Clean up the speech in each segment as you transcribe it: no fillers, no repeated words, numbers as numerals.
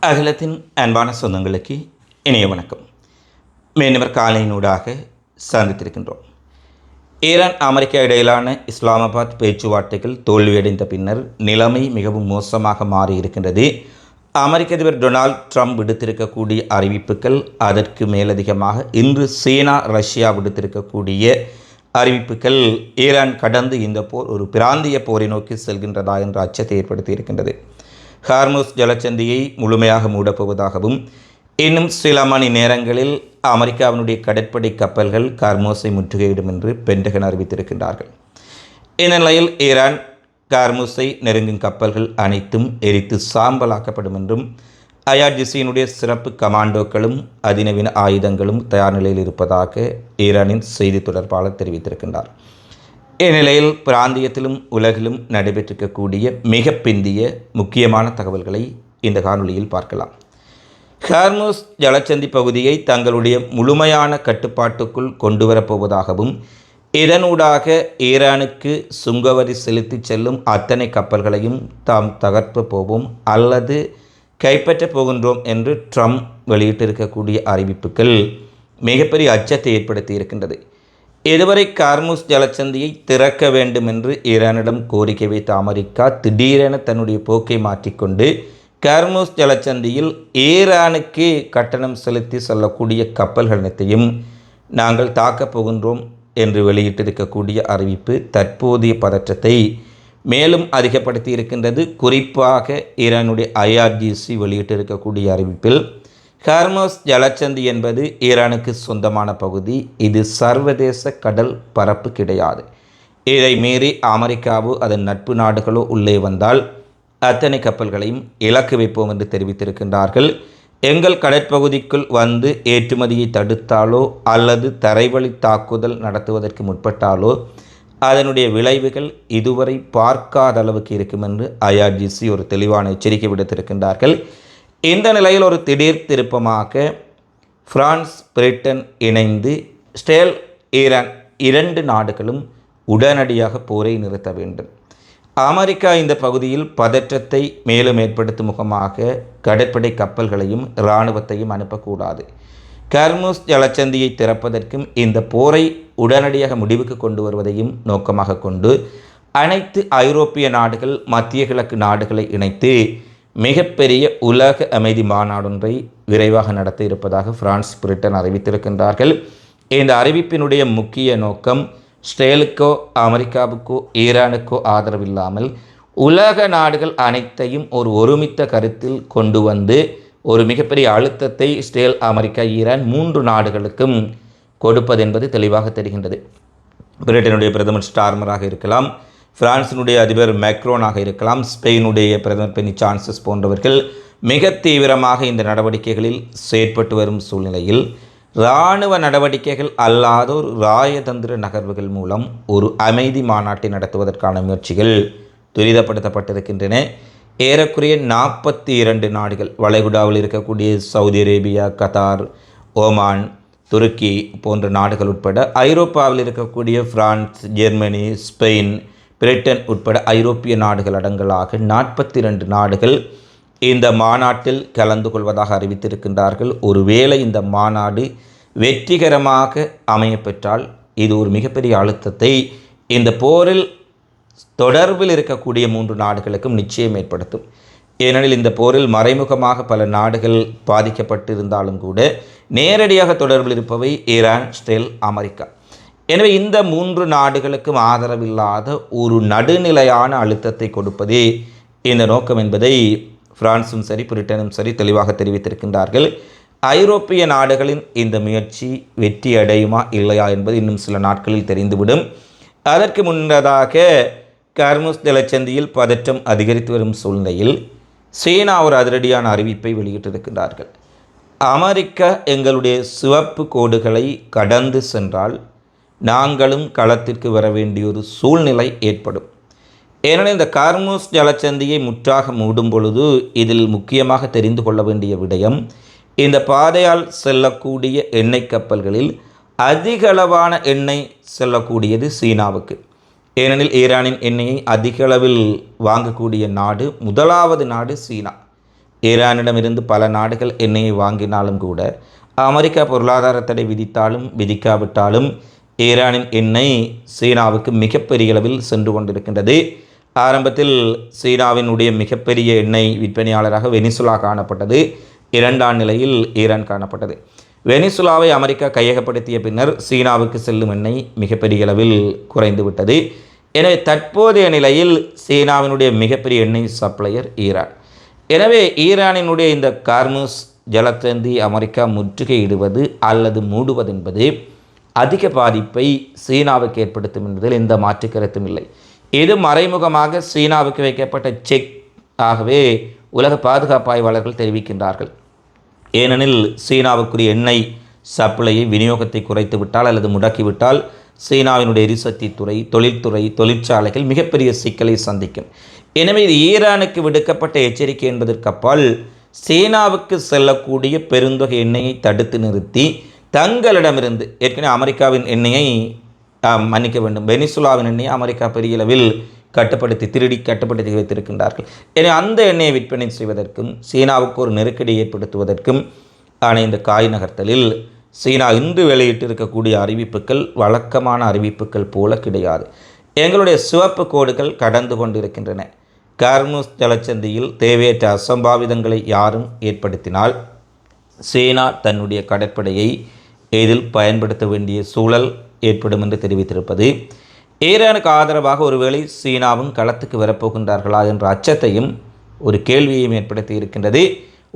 அகிலத்தின் அன்பான சொந்தங்களுக்கு இணைய வணக்கம். மீனவர் காலையினூடாக சந்தித்திருக்கின்றோம். ஈரான் அமெரிக்கா இடையிலான இஸ்லாமாபாத் பேச்சுவார்த்தைகள் தோல்வியடைந்த பின்னர் நிலைமை மிகவும் மோசமாக மாறியிருக்கின்றது. அமெரிக்க அதிபர் டொனால்ட் ட்ரம்ப் விடுத்திருக்கக்கூடிய அறிவிப்புகள், அதற்கு மேலதிகமாக இன்று சீனா ரஷ்யா விடுத்திருக்கக்கூடிய அறிவிப்புகள் ஈரான் கடந்து இந்த போர் ஒரு பிராந்திய போரை நோக்கி செல்கின்றதா என்ற அச்சத்தை ஏற்படுத்தி இருக்கின்றது. ஹார்முஸ் ஜலச்சந்தியை முழுமையாக மூடப்போவதாகவும் இன்னும் சில மணி நேரங்களில் அமெரிக்காவினுடைய கடற்படை கப்பல்கள் ஹார்முஸை முற்றுகையிடும் என்று பென்டகன் அறிவித்திருக்கின்றார்கள். இந்த நிலையில் ஈரான் ஹார்முஸை நெருங்கும் கப்பல்கள் அனைத்தும் எரித்து சாம்பலாக்கப்படும் என்றும் ஐஆர்ஜிசியினுடைய சிறப்பு கமாண்டோக்களும் அதிநவீன ஆயுதங்களும் தயார் நிலையில் இருப்பதாக ஈரானின் செய்தி தொடர்பாளர் தெரிவித்திருக்கின்றார். இந்நிலையில் பிராந்தியத்திலும் உலகிலும் நடைபெற்றிருக்கக்கூடிய மிக பிந்திய முக்கியமான தகவல்களை இந்த காணொளியில் பார்க்கலாம். ஹார்முஸ் ஜலச்சந்தி பகுதியை தங்களுடைய முழுமையான கட்டுப்பாட்டுக்குள் கொண்டு வரப்போவதாகவும் இதனூடாக ஈரானுக்கு சுங்கவரி செலுத்தி செல்லும் அத்தனை கப்பல்களையும் தாம் தகர்ப்பு போவோம் அல்லது கைப்பற்றப் போகின்றோம் என்று ட்ரம்ப் வெளியிட்டிருக்கக்கூடிய அறிவிப்புகள் மிகப்பெரிய அச்சத்தை ஏற்படுத்தி இருக்கின்றது. இதுவரை ஹார்முஸ் ஜலச்சந்தியை திறக்க வேண்டும் என்று ஈரானிடம் கோரிக்கை வைத்த அமெரிக்கா திடீரென தன்னுடைய போக்கை மாற்றிக்கொண்டு ஹார்முஸ் ஜலச்சந்தியில் ஈரானுக்கு கட்டணம் செலுத்தி செல்லக்கூடிய கப்பல்கள் அனைத்தையும் நாங்கள் தாக்கப் போகின்றோம் என்று வெளியிட்டிருக்கக்கூடிய அறிவிப்பு தற்போதைய பதற்றத்தை மேலும் அதிகப்படுத்தி இருக்கின்றது. குறிப்பாக ஈரானுடைய ஐஆர்ஜிசி வெளியிட்டிருக்கக்கூடிய அறிவிப்பில் ஹார்முஸ் ஜலச்சந்தி என்பது ஈரானுக்கு சொந்தமான பகுதி, இது சர்வதேச கடல் பரப்பு கிடையாது. இதை மீறி அமெரிக்காவோ அதன் நட்பு நாடுகளோ உள்ளே வந்தால் அத்தனை கப்பல்களையும் இலக்கு வைப்போம் என்று தெரிவித்திருக்கின்றார்கள். எங்கள் கடற்பகுதிக்குள் வந்து ஏற்றுமதியை தடுத்தாலோ அல்லது தரைவழி தாக்குதல் நடத்துவதற்கு முற்பட்டாலோ அதனுடைய விளைவுகள் இதுவரை பார்க்காத அளவுக்கு இருக்கும் என்று ஐஆர்ஜிசி ஒரு தெளிவான எச்சரிக்கை விடுத்திருக்கின்றார்கள். இந்த நிலையில் ஒரு திடீர் திருப்பமாக பிரான்ஸ், பிரிட்டன் இணைந்து இஸ்ரேல், ஈரான் இரண்டு நாடுகளும் உடனடியாக போரை நிறுத்த வேண்டும். அமெரிக்கா இந்த பகுதியில் பதற்றத்தை மேலும் ஏற்படுத்தும் முகமாக கடற்படை கப்பல்களையும் இராணுவத்தையும் அனுப்பக்கூடாது. ஹார்முஸ் ஜலச்சந்தியை திறப்பதற்கும் இந்த போரை உடனடியாக முடிவுக்கு கொண்டு வருவதையும் நோக்கமாக கொண்டு அனைத்து ஐரோப்பிய நாடுகள், மத்திய கிழக்கு நாடுகளை இணைத்து மிகப்பெரிய உலக அமைதி மாநாடொன்றை விரைவாக நடத்த இருப்பதாக பிரான்ஸ், பிரிட்டன் அறிவித்திருக்கின்றார்கள். இந்த அறிவிப்பினுடைய முக்கிய நோக்கம் இஸ்ரேலுக்கோ அமெரிக்காவுக்கோ ஈரானுக்கோ ஆதரவில்லாமல் உலக நாடுகள் அனைத்தையும் ஒரு ஒருமித்த கருத்தில் கொண்டு வந்து ஒரு மிகப்பெரிய அழுத்தத்தை இஸ்ரேல், அமெரிக்கா, ஈரான் மூன்று நாடுகளுக்கும் கொடுப்பது என்பது தெளிவாக தெரிகின்றது. பிரிட்டனுடைய பிரதமர் ஸ்டார்மராக இருக்கலாம், பிரான்சினுடைய அதிபர் மேக்ரோனாக இருக்கலாம், ஸ்பெயினுடைய பிரதமர் பெனி சான்சஸ் போன்றவர்கள் மிக தீவிரமாக இந்த நடவடிக்கைகளில் செயற்பட்டு வரும் சூழ்நிலையில் இராணுவ நடவடிக்கைகள் அல்லாத ஒரு இராயதந்திர நகர்வுகள் மூலம் ஒரு அமைதி மாநாட்டை நடத்துவதற்கான முயற்சிகள் துரிதப்படுத்தப்பட்டிருக்கின்றன. ஏறக்குறைய 42 நாடுகள், வளைகுடாவில் இருக்கக்கூடிய சவுதி அரேபியா, கத்தார், ஓமான், துருக்கி போன்ற நாடுகள் உட்பட ஐரோப்பாவில் இருக்கக்கூடிய பிரான்ஸ், ஜெர்மனி, ஸ்பெயின், பிரிட்டன் உட்பட ஐரோப்பிய நாடுகள் அடங்கலாக 42 நாடுகள் இந்த மாநாட்டில் கலந்து கொள்வதாக அறிவித்திருக்கின்றார்கள். ஒருவேளை இந்த மாநாடு வெற்றிகரமாக அமையப்பெற்றால் இது ஒரு மிகப்பெரிய அழுத்தத்தை இந்த போரில் தொடர்பில் இருக்கக்கூடிய 3 நாடுகளுக்கும் நிச்சயம் ஏற்படுத்தும். ஏனெனில் இந்த போரில் மறைமுகமாக பல நாடுகள் பாதிக்கப்பட்டிருந்தாலும் கூட நேரடியாக தொடர்பில் இருப்பவை ஈரான், இஸ்ரேல், அமெரிக்கா. எனவே இந்த 3 நாடுகளுக்கும் ஆதரவில்லாத ஒரு நடுநிலையான அழுத்தத்தை கொடுப்பதே இந்த நோக்கம் என்பதை பிரான்சும் சரி, பிரிட்டனும் சரி தெளிவாக தெரிவித்திருக்கின்றார்கள். ஐரோப்பிய நாடுகளின் இந்த முயற்சி வெற்றி அடையுமா இல்லையா என்பது இன்னும் சில நாட்களில் தெரிந்துவிடும். அதற்கு முன்னதாக ஹார்முஸ் ஜலச்சந்தியில் பதற்றம் அதிகரித்து வரும் சூழ்நிலையில் சீனா ஒரு அதிரடியான அறிவிப்பை வெளியிட்டிருக்கிறார்கள். அமெரிக்கா எங்களுடைய சிவப்பு கோடுகளை கடந்து சென்றால் நாங்களும் களத்திற்கு வர வேண்டிய ஒரு சூழ்நிலை ஏற்படும். ஏனெனில் இந்த ஹார்முஸ் ஜலச்சந்தியை முற்றாக மூடும் பொழுது இதில் முக்கியமாக தெரிந்து கொள்ள வேண்டிய விடயம், இந்த பாதையால் செல்லக்கூடிய எண்ணெய் கப்பல்களில் அதிகளவான எண்ணெய் செல்லக்கூடியது சீனாவுக்கு. ஏனெனில் ஈரானின் எண்ணெயை அதிக அளவில் வாங்கக்கூடிய நாடு முதலாவது நாடு சீனா. ஈரானிடமிருந்து பல நாடுகள் எண்ணெயை வாங்கினாலும் கூட, அமெரிக்கா பொருளாதார தடை விதித்தாலும் விதிக்காவிட்டாலும் ஈரானின் எண்ணெய் சீனாவுக்கு மிகப்பெரிய அளவில் சென்று கொண்டிருக்கின்றது. ஆரம்பத்தில் சீனாவினுடைய மிகப்பெரிய எண்ணெய் விற்பனையாளராக வெனிசுலா காணப்பட்டது. இரண்டாம் நிலையில் ஈரான் காணப்பட்டது. வெனிசுலாவை அமெரிக்கா கையகப்படுத்திய பின்னர் சீனாவுக்கு செல்லும் எண்ணெய் மிகப்பெரிய அளவில் குறைந்து விட்டது. எனவே தற்போதைய நிலையில் சீனாவினுடைய மிகப்பெரிய எண்ணெய் சப்ளையர் ஈரான். எனவே ஈரானினுடைய இந்த கார்முஸ் ஜலத்தந்தி அமெரிக்கா முற்றுகையிடுவது அல்லது மூடுவது என்பது அதிக பாதிப்பை சீனாவுக்கு ஏற்படுத்தும் என்பதில் எந்த மாற்று கருத்தும் இல்லை. இது மறைமுகமாக சீனாவுக்கு வைக்கப்பட்ட செக் ஆகவே உலக பாதுகாப்பு ஆய்வாளர்கள் தெரிவிக்கின்றார்கள். ஏனெனில் சீனாவுக்குரிய எண்ணெய் சப்ளையை விநியோகத்தை குறைத்து விட்டால் அல்லது முடக்கிவிட்டால் சீனாவினுடைய எரிசக்தி துறை, தொழில்துறை, தொழிற்சாலைகள் மிகப்பெரிய சிக்கலை சந்திக்கும். எனவே இது ஈரானுக்கு விடுக்கப்பட்ட எச்சரிக்கை என்பதற்கப்பால் சீனாவுக்கு செல்லக்கூடிய பெருந்தொகை எண்ணெயை தடுத்து நிறுத்தி தங்களிடமிருந்து ஏற்கனவே அமெரிக்காவின் எண்ணெயை மன்னிக்க வேண்டும் வெனிசுலாவின் எண்ணெயை அமெரிக்கா பெரிய அளவில் கட்டுப்படுத்தி வைத்திருக்கின்றார்கள். எனவே அந்த எண்ணெயை விற்பனை செய்வதற்கும் சீனாவுக்கு ஒரு நெருக்கடி ஏற்படுத்துவதற்கும் ஆன இந்த காய் நகர்த்தலில் சீனா இன்று வெளியிட்டிருக்கக்கூடிய அறிவிப்புகள் வழக்கமான அறிவிப்புகள் போல கிடையாது. எங்களுடைய சிவப்பு கோடுகள் கடந்து கொண்டிருக்கின்றன. கார்முஸ் ஜலச்சந்தியில் தேவையற்ற அசம்பாவிதங்களை யாரும் ஏற்படுத்தினால் சீனா தன்னுடைய கடற்படையை இதில் பயன்படுத்த வேண்டிய சூழல் ஏற்படும் என்று தெரிவித்திருப்பது, ஈரானுக்கு ஆதரவாக ஒருவேளை சீனாவும் களத்துக்கு வரப்போகின்றார்களா என்ற அச்சத்தையும் ஒரு கேள்வியையும் ஏற்படுத்தி இருக்கின்றது.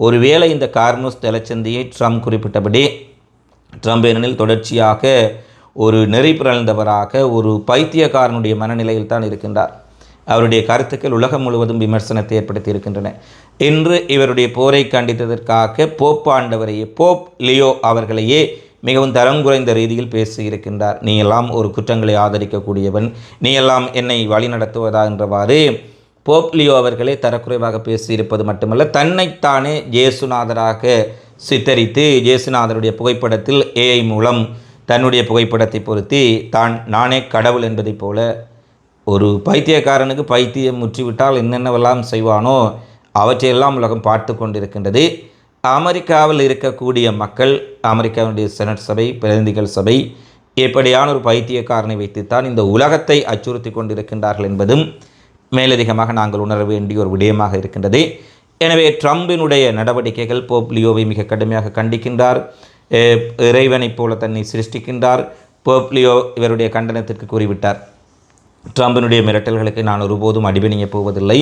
ஒருவேளை இந்த கார்முஸ் ஜலச்சந்தியை ட்ரம்ப் குறிப்பிட்டபடி, ட்ரம்ப் ஏனெனில் தொடர்ச்சியாக ஒரு நெறி பிறழ்ந்தவராக ஒரு பைத்தியக்காரனுடைய மனநிலையில் தான் இருக்கின்றார். அவருடைய கருத்துக்கள் உலகம் முழுவதும் விமர்சனத்தை ஏற்படுத்தி இருக்கின்றன. இன்று இவருடைய போரை கண்டித்ததற்காக போப் லியோ அவர்களையே மிகவும் தரம் குறைந்த ரீதியில் பேசியிருக்கின்றார். நீ எல்லாம் ஒரு குற்றங்களை ஆதரிக்கக்கூடியவன், நீ எல்லாம் என்னை வழி நடத்துவதா என்றவாறு போப் லியோ அவர்களே தரக்குறைவாக பேசியிருப்பது மட்டுமல்ல, தன்னைத்தானே ஜேசுநாதராக சித்தரித்து ஜேசுநாதருடைய புகைப்படத்தில் ஏஐ மூலம் தன்னுடைய புகைப்படத்தை பொருத்தி நானே கடவுள் என்பதைப் போல ஒரு பைத்தியக்காரனுக்கு பைத்தியம் முற்றிவிட்டால் என்னென்னவெல்லாம் செய்வானோ அவற்றையெல்லாம் உலகம் பார்த்து கொண்டிருக்கின்றது. அமெரிக்காவில் இருக்கக்கூடிய மக்கள், அமெரிக்காவுடைய செனட் சபை, பிரதிநிதிகள் சபை எப்படியான ஒரு பைத்தியக்காரனை வைத்துத்தான் இந்த உலகத்தை அச்சுறுத்தி கொண்டிருக்கின்றார்கள் என்பதும் மேலதிகமாக நாங்கள் உணர வேண்டிய ஒரு விடயமாக இருக்கின்றது. எனவே ட்ரம்பினுடைய நடவடிக்கைகள் போப் லியோவை மிக கடுமையாக கண்டிக்கின்றார். இறைவனைப் போல தன்னை சிருஷ்டிக்கின்றார். போப் லியோ இவருடைய கண்டனத்திற்கு கூறிவிட்டார், ட்ரம்பினுடைய மிரட்டல்களுக்கு நான் ஒருபோதும் அடிபணிய போவதில்லை.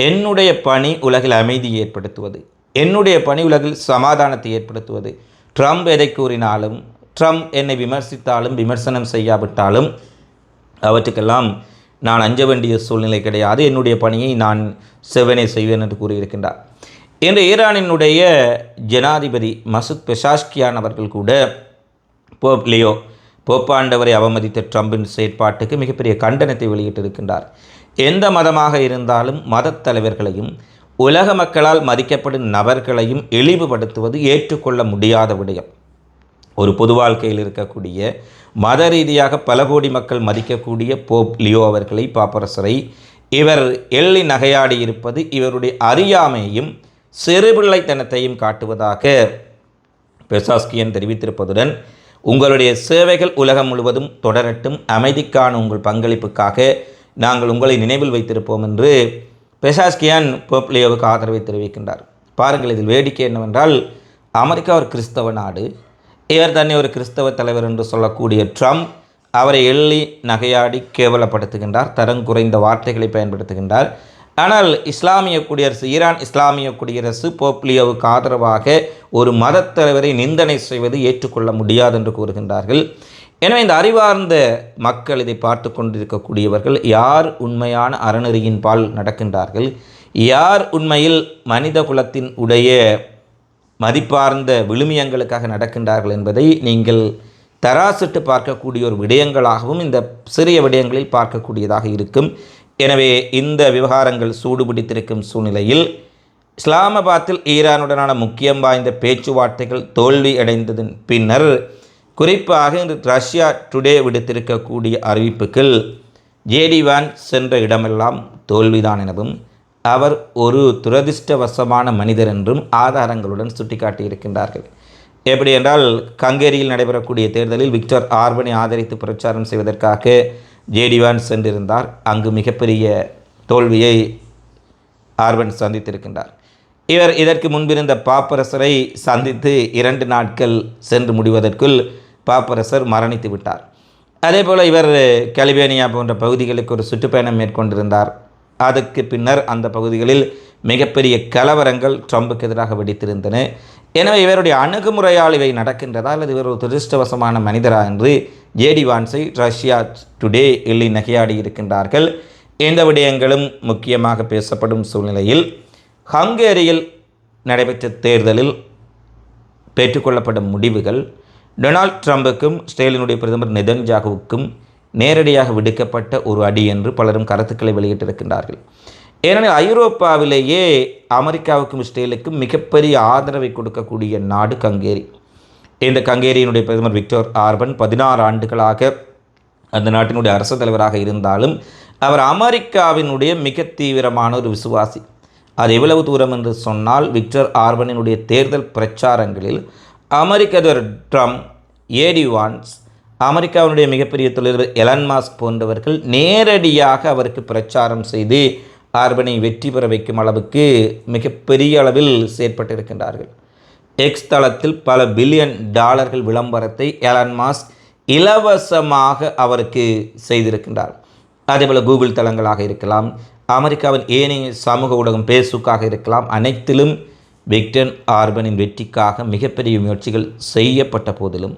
என்னுடைய பணி உலகில் அமைதியை ஏற்படுத்துவது, என்னுடைய பணி உலகில் சமாதானத்தை ஏற்படுத்துவது. ட்ரம்ப் எதை கூறினாலும், ட்ரம்ப் என்னை விமர்சித்தாலும் விமர்சனம் செய்யாவிட்டாலும் அவற்றுக்கெல்லாம் நான் அஞ்ச வேண்டிய சூழ்நிலை கிடையாது. என்னுடைய பணியை நான் செவ்வனே செய்வேன் என்று கூறியிருக்கின்றார். இன்று ஈரானினுடைய ஜனாதிபதி மசூத் பெஷாஷ்கியான் அவர்கள் கூட போப்பாண்டவரை அவமதித்த ட்ரம்பின் செயற்பாட்டுக்கு மிகப்பெரிய கண்டனத்தை வெளியிட்டிருக்கின்றார். எந்த மதமாக இருந்தாலும் மதத் தலைவர்களையும் உலக மக்களால் மதிக்கப்படும் நபர்களையும் இழிவுபடுத்துவது ஏற்றுக்கொள்ள முடியாத விடயம். ஒரு பொது வாழ்க்கையில் இருக்கக்கூடிய மத ரீதியாக பல கோடி மக்கள் மதிக்கக்கூடிய போப் லியோ அவர்களை, பாப்பரசரை இவர் எள்ளி நகையாடி இருப்பது இவருடைய அறியாமையும் சிறுபிள்ளைத்தனத்தையும் காட்டுவதாக பெசாஸ்கியன் தெரிவித்திருப்பதுடன், உங்களுடைய சேவைகள் உலகம் முழுவதும் தொடரட்டும், அமைதிக்கான உங்கள் பங்களிப்புக்காக நாங்கள் உங்களை நினைவில் வைத்திருப்போம் என்று பெசாஸ்கியான் போப் லியோவுக்கு ஆதரவை தெரிவிக்கின்றார். பாருங்கள், இதில் வேடிக்கை என்னவென்றால், அமெரிக்கா ஒரு கிறிஸ்தவ நாடு. இவர் தன்னை ஒரு கிறிஸ்தவ தலைவர் என்று சொல்லக்கூடிய ட்ரம்ப் அவரை எள்ளி நகையாடி கேவலப்படுத்துகின்றார், தரம் குறைந்த வார்த்தைகளை பயன்படுத்துகின்றார். ஆனால் இஸ்லாமிய குடியரசு, ஈரான் இஸ்லாமிய குடியரசு போப் லியோவுக்கு ஆதரவாக ஒரு மதத் தலைவரை நிந்தனை செய்வது ஏற்றுக்கொள்ள முடியாது என்று கூறுகின்றார்கள். எனவே இந்த அறிவார்ந்த மக்கள், இதை பார்த்து கொண்டிருக்கக்கூடியவர்கள், யார் உண்மையான அறநெறியின் பால் நடக்கின்றார்கள், யார் உண்மையில் மனித குலத்தின் உடைய மதிப்பார்ந்த விழுமியங்களுக்காக நடக்கின்றார்கள் என்பதை நீங்கள் தராசிட்டு பார்க்கக்கூடிய ஒரு விடயங்களாகவும் இந்த சிறிய விடயங்களில் பார்க்கக்கூடியதாக இருக்கும். எனவே இந்த விவகாரங்கள் சூடுபிடித்திருக்கும் சூழ்நிலையில் இஸ்லாமாபாத்தில் ஈரானுடனான முக்கியம் வாய்ந்த பேச்சுவார்த்தைகள் தோல்வி அடைந்ததன் பின்னர், குறிப்பாக இன்று ரஷ்யா டுடே விடுத்திருக்கக்கூடிய அறிவிப்புகள் ஜேடி வான்ஸ் சென்ற இடமெல்லாம் தோல்விதான் எனவும், அவர் ஒரு துரதிர்ஷ்டவசமான மனிதர் என்றும் ஆதாரங்களுடன் சுட்டிக்காட்டியிருக்கின்றார்கள். எப்படி என்றால், ஹங்கேரியில் நடைபெறக்கூடிய தேர்தலில் விக்டர் ஆர்பனை ஆதரித்து பிரச்சாரம் செய்வதற்காக ஜேடி வான்ஸ் சென்றிருந்தார். அங்கு மிகப்பெரிய தோல்வியை ஆர்பன் சந்தித்திருக்கின்றார். இவர் இதற்கு முன்பிருந்த பாப்பரசரை சந்தித்து 2 நாட்கள் சென்று முடிவதற்குள் பாப்பரசர் மரணித்து விட்டார். அதேபோல் இவர் கலிபேனியா போன்ற பகுதிகளுக்கு ஒரு சுற்றுப்பயணம் மேற்கொண்டிருந்தார். அதற்கு பின்னர் அந்த பகுதிகளில் மிகப்பெரிய கலவரங்கள் ட்ரம்புக்கு எதிராக வெடித்திருந்தன. எனவே இவருடைய அணுகுமுறையால் இவை நடக்கின்றதா அல்லது இவர் ஒரு துரதிர்ஷ்டவசமான மனிதரா என்று ஜேடி வான்ஸை ரஷ்யா டுடே எள்ளி நகையாடி இருக்கின்றார்கள். இந்த விடயங்களும் முக்கியமாக பேசப்படும் சூழ்நிலையில், ஹங்கேரியில் நடைபெற்ற தேர்தலில் பெற்றுக்கொள்ளப்படும் முடிவுகள் டொனால்ட் ட்ரம்புக்கும் இஸ்ரேலினுடைய பிரதமர் நெதன்யாகுவுக்கும் நேரடியாக விடுக்கப்பட்ட ஒரு அடி என்று பலரும் கருத்துக்களை வெளியிட்டிருக்கின்றார்கள். ஏனெனில் ஐரோப்பாவிலேயே அமெரிக்காவுக்கும் இஸ்ரேலுக்கும் மிகப்பெரிய ஆதரவை கொடுக்கக்கூடிய நாடு ஹங்கேரி. இந்த ஹங்கேரியினுடைய பிரதமர் விக்டர் ஆர்பன் 16 ஆண்டுகளாக அந்த நாட்டினுடைய அரசு தலைவராக இருந்தாலும் அவர் அமெரிக்காவினுடைய மிக தீவிரமான ஒரு விசுவாசி. அது எவ்வளவு தூரம் என்று சொன்னால், விக்டர் ஆர்பனினுடைய தேர்தல் பிரச்சாரங்களில் அமெரிக்க அதிபர் ட்ரம்ப், ஜேடி வான்ஸ், அமெரிக்காவினுடைய மிகப்பெரிய தொழிலதிபர் எலன் மாஸ்க் போன்றவர்கள் நேரடியாக அவருக்கு பிரச்சாரம் செய்து ஆர்பனை வெற்றி பெற வைக்கும் அளவுக்கு மிகப்பெரிய அளவில் செயற்பட்டிருக்கின்றார்கள். எக்ஸ் தளத்தில் பல பில்லியன் டாலர்கள் விளம்பரத்தை எலன் மாஸ்க் இலவசமாக அவருக்கு செய்திருக்கின்றார். அதேபோல் கூகுள் தளங்களாக இருக்கலாம், அமெரிக்காவின் ஏனைய சமூக ஊடகம் ஃபேஸ்புக்காக இருக்கலாம், அனைத்திலும் விக்டர் ஆர்பனின் வெற்றிக்காக மிகப்பெரிய முயற்சிகள் செய்யப்பட்ட போதிலும்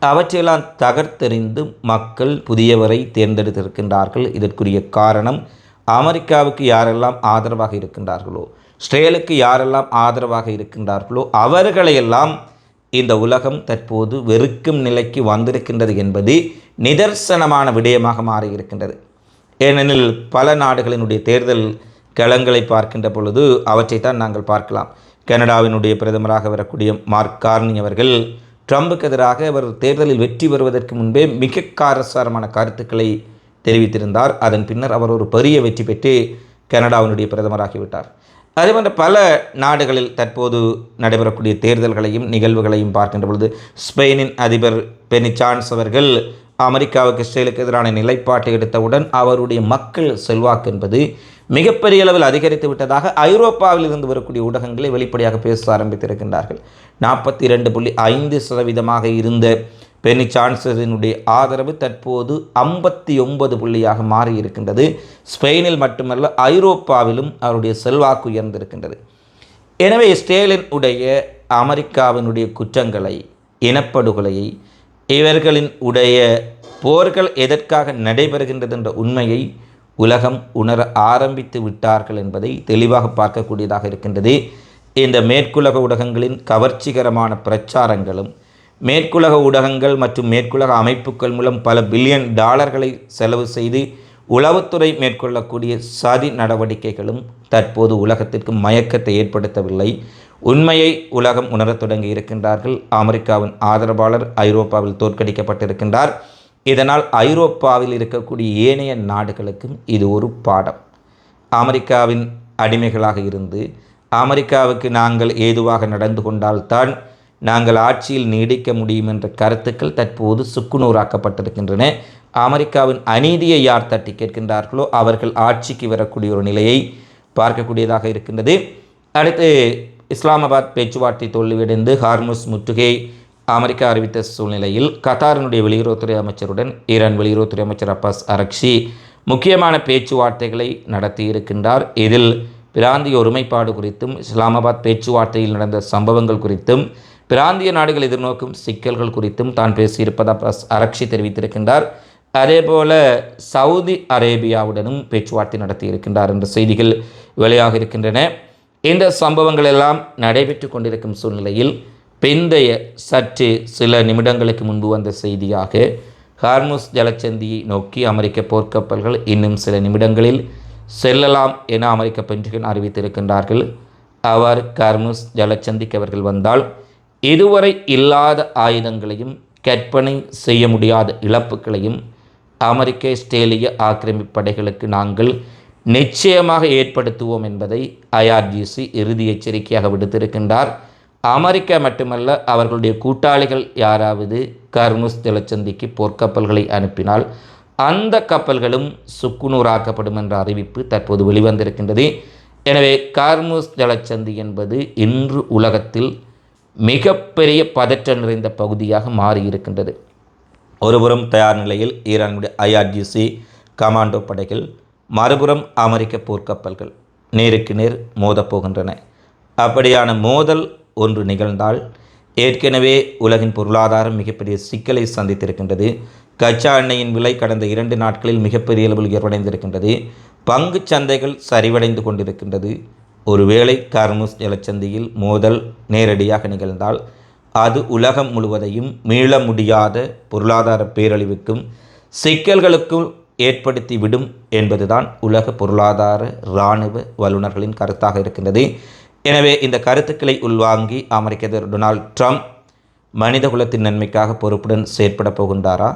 அவற்றையெல்லாம் தகர்த்தெறிந்து மக்கள் புதியவரை தேர்ந்தெடுத்திருக்கின்றார்கள். இதற்குரிய காரணம், அமெரிக்காவுக்கு யாரெல்லாம் ஆதரவாக இருக்கின்றார்களோ, இஸ்ரேலுக்கு யாரெல்லாம் ஆதரவாக இருக்கின்றார்களோ அவர்களையெல்லாம் இந்த உலகம் தற்போது வெறுக்கும் நிலைக்கு வந்திருக்கின்றது என்பது நிதர்சனமான விடயமாக மாறியிருக்கின்றது. ஏனெனில் பல நாடுகளினுடைய தேர்தல் களங்களை பார்க்கின்ற பொழுது அவற்றைத்தான் நாங்கள் பார்க்கலாம். கனடாவினுடைய பிரதமராக வரக்கூடிய மார்க் கார்னி அவர்கள் ட்ரம்புக்கு எதிராக அவர் தேர்தலில் வெற்றி பெறுவதற்கு முன்பே மிக காரசாரமான கருத்துக்களை தெரிவித்திருந்தார். அதன் பின்னர் அவர் ஒரு பெரிய வெற்றி பெற்று கனடாவினுடைய பிரதமராகிவிட்டார். அதேபோன்ற பல நாடுகளில் தற்போது நடைபெறக்கூடிய தேர்தல்களையும் நிகழ்வுகளையும் பார்க்கின்ற பொழுது, ஸ்பெயினின் அதிபர் பெனி சான்ஸ் அவர்கள் அமெரிக்காவுக்கு இஸ்ரேலுக்கு எதிரான நிலைப்பாட்டை எடுத்தவுடன் அவருடைய மக்கள் செல்வாக்கு என்பது மிகப்பெரிய அளவில் அதிகரித்து விட்டதாக ஐரோப்பாவில் இருந்து வரக்கூடிய ஊடகங்களை வெளிப்படையாக பேச ஆரம்பித்திருக்கின்றார்கள். 42.5% இருந்த பெனி சான்ஸினுடைய ஆதரவு தற்போது 59% மாறி இருக்கின்றது. ஸ்பெயினில் மட்டுமல்ல, ஐரோப்பாவிலும் அவருடைய செல்வாக்கு உயர்ந்திருக்கின்றது. எனவே இஸ்ரேலின் உடைய அமெரிக்காவினுடைய குற்றங்களை, இனப்படுகொலையை, இவர்களின் உடைய போர்கள் எதற்காக நடைபெறுகின்றது என்ற உண்மையை உலகம் உணர ஆரம்பித்து விட்டார்கள் என்பதை தெளிவாக பார்க்கக்கூடியதாக இருக்கின்றது. இந்த மேற்குலக ஊடகங்களின் கவர்ச்சிகரமான பிரச்சாரங்களும், மேற்குலக ஊடகங்கள் மற்றும் மேற்குலக அமைப்புகள் மூலம் பல பில்லியன் டாலர்களை செலவு செய்து உளவுத்துறை மேற்கொள்ளக்கூடிய சதி நடவடிக்கைகளும் தற்போது உலகத்திற்கு மயக்கத்தை ஏற்படுத்தவில்லை. உண்மையை உலகம் உணரத் தொடங்கி இருக்கின்றார்கள். அமெரிக்காவின் ஆதரவாளர் ஐரோப்பாவில் தோற்கடிக்கப்பட்டிருக்கின்றார். இதனால் ஐரோப்பாவில் இருக்கக்கூடிய ஏனைய நாடுகளுக்கும் இது ஒரு பாடம். அமெரிக்காவின் அடிமைகளாக இருந்து அமெரிக்காவுக்கு நாங்கள் ஏதுவாக நடந்து கொண்டால்தான் நாங்கள் ஆட்சியில் நீடிக்க முடியும் என்ற கருத்துக்கள் தற்போது சுக்குநூறாக்கப்பட்டிருக்கின்றன. அமெரிக்காவின் அநீதியை யார் தட்டி கேட்கின்றார்களோ அவர்கள் ஆட்சிக்கு வரக்கூடிய ஒரு நிலையை பார்க்கக்கூடியதாக இருக்கின்றது. அடுத்து, இஸ்லாமாபாத் பேச்சுவார்த்தை தோல்வியடைந்து ஹார்முஸ் முற்றுகை அமெரிக்கா அறிவித்த சூழ்நிலையில் கத்தாரினுடைய வெளியுறவுத்துறை அமைச்சருடன் ஈரான் வெளியுறவுத்துறை அமைச்சர் அப்பாஸ் அரக்ஷி முக்கியமான பேச்சுவார்த்தைகளை நடத்தியிருக்கின்றார். இதில் பிராந்திய ஒருமைப்பாடு குறித்தும், இஸ்லாமாபாத் பேச்சுவார்த்தையில் நடந்த சம்பவங்கள் குறித்தும், பிராந்திய நாடுகள் எதிர்நோக்கும் சிக்கல்கள் குறித்தும் தான் பேசியிருப்பதாக அப்பாஸ் அரக்ஷி தெரிவித்திருக்கின்றார். அதேபோல சவுதி அரேபியாவுடனும் பேச்சுவார்த்தை நடத்தியிருக்கின்றார் என்ற செய்திகள் வெளியாக இருக்கின்றன. இந்த சம்பவங்கள் எல்லாம் நடைபெற்று கொண்டிருக்கும் சூழ்நிலையில் பிந்தைய சற்று சில நிமிடங்களுக்கு முன்பு வந்த செய்தியாக, ஹார்முஸ் ஜலச்சந்தியை நோக்கி அமெரிக்க போர்க்கப்பல்கள் இன்னும் சில நிமிடங்களில் செல்லலாம் என அமெரிக்க பென்டகன் அறிவித்திருக்கின்றார்கள். அவர் ஹார்முஸ் ஜலச்சந்திக்கு அவர்கள் வந்தால் இதுவரை இல்லாத ஆயுதங்களையும் கற்பனை செய்ய முடியாத இழப்புகளையும் அமெரிக்க இஸ்ரேலிய ஆக்கிரமிப்பு படைகளுக்கு நாங்கள் நிச்சயமாக ஏற்படுத்துவோம் என்பதை ஐஆர்ஜிசி இறுதி எச்சரிக்கையாக விடுத்திருக்கின்றார். அமெரிக்கா மட்டுமல்ல, அவர்களுடைய கூட்டாளிகள் யாராவது கர்முஸ் ஜலச்சந்திக்கு போர்க்கப்பல்களை அனுப்பினால் அந்த கப்பல்களும் சுக்குநூறாக்கப்படும் என்ற அறிவிப்பு தற்போது வெளிவந்திருக்கின்றது. எனவே கார்முஸ் ஜலச்சந்தி என்பது இன்று உலகத்தில் மிகப்பெரிய பதற்றம் நிறைந்த பகுதியாக மாறியிருக்கின்றது. ஒருபுறம் தயார் நிலையில் ஈரானுடைய ஐஆர்ஜிசி கமாண்டோ படைகள், மறுபுறம் அமெரிக்க போர்க்கப்பல்கள் நேருக்கு நேர் மோதப்போகின்றன. அப்படியான மோதல் ஒன்று நிகழ்ந்தால் ஏற்கனவே உலகின் பொருளாதாரம் மிகப்பெரிய சிக்கலை சந்தித்திருக்கின்றது. கச்சா எண்ணெயின் விலை கடந்த 2 நாட்களில் மிகப்பெரிய அளவில் உயர்வடைந்திருக்கின்றது. பங்கு சந்தைகள் சரிவடைந்து கொண்டிருக்கின்றது. ஒருவேளை கார்முஸ் ஜலச்சந்தியில் மோதல் நேரடியாக நிகழ்ந்தால் அது உலகம் முழுவதையும் மீள முடியாத பொருளாதார பேரழிவுக்கும் சிக்கல்களுக்கும் ஏற்படுத்திவிடும் என்பதுதான் உலக பொருளாதார இராணுவ வல்லுநர்களின் கருத்தாக இருக்கின்றது. எனவே இந்த கருத்துக்களை உள்வாங்கி அமெரிக்க அதிபர் டொனால்ட் ட்ரம்ப் மனிதகுலத்தின் நன்மைக்காக பொறுப்புடன் செயற்பட போகின்றாரா,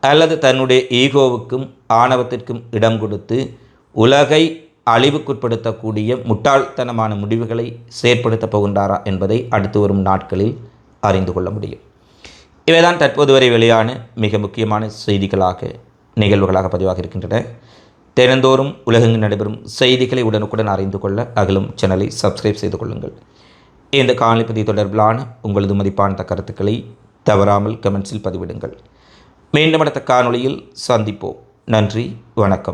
அல்லது தன்னுடைய ஈகோவுக்கும் ஆணவத்திற்கும் இடம் கொடுத்து உலகை அழிவுக்குட்படுத்தக்கூடிய முட்டாள்தனமான முடிவுகளை செயற்படுத்தப் போகின்றாரா என்பதை அடுத்து வரும் நாட்களில் அறிந்து கொள்ள முடியும். இவைதான் தற்போது வரை வெளியான மிக முக்கியமான செய்திகளாக நிகழ்வுகளாக பதிவாக இருக்கின்றன. தினந்தோறும் உலகெங்கு நடைபெறும் செய்திகளை உடனுக்குடன் அறிந்து கொள்ள அகலும் சேனலை சப்ஸ்கிரைப் செய்து கொள்ளுங்கள். இந்த காணொளி பதிவு தொடர்பிலான உங்களது மதிப்பான கருத்துக்களை தவறாமல் கமெண்ட்ஸில் பதிவிடுங்கள். மீண்டும் அடுத்த காணொளியில் சந்திப்போம். நன்றி, வணக்கம்.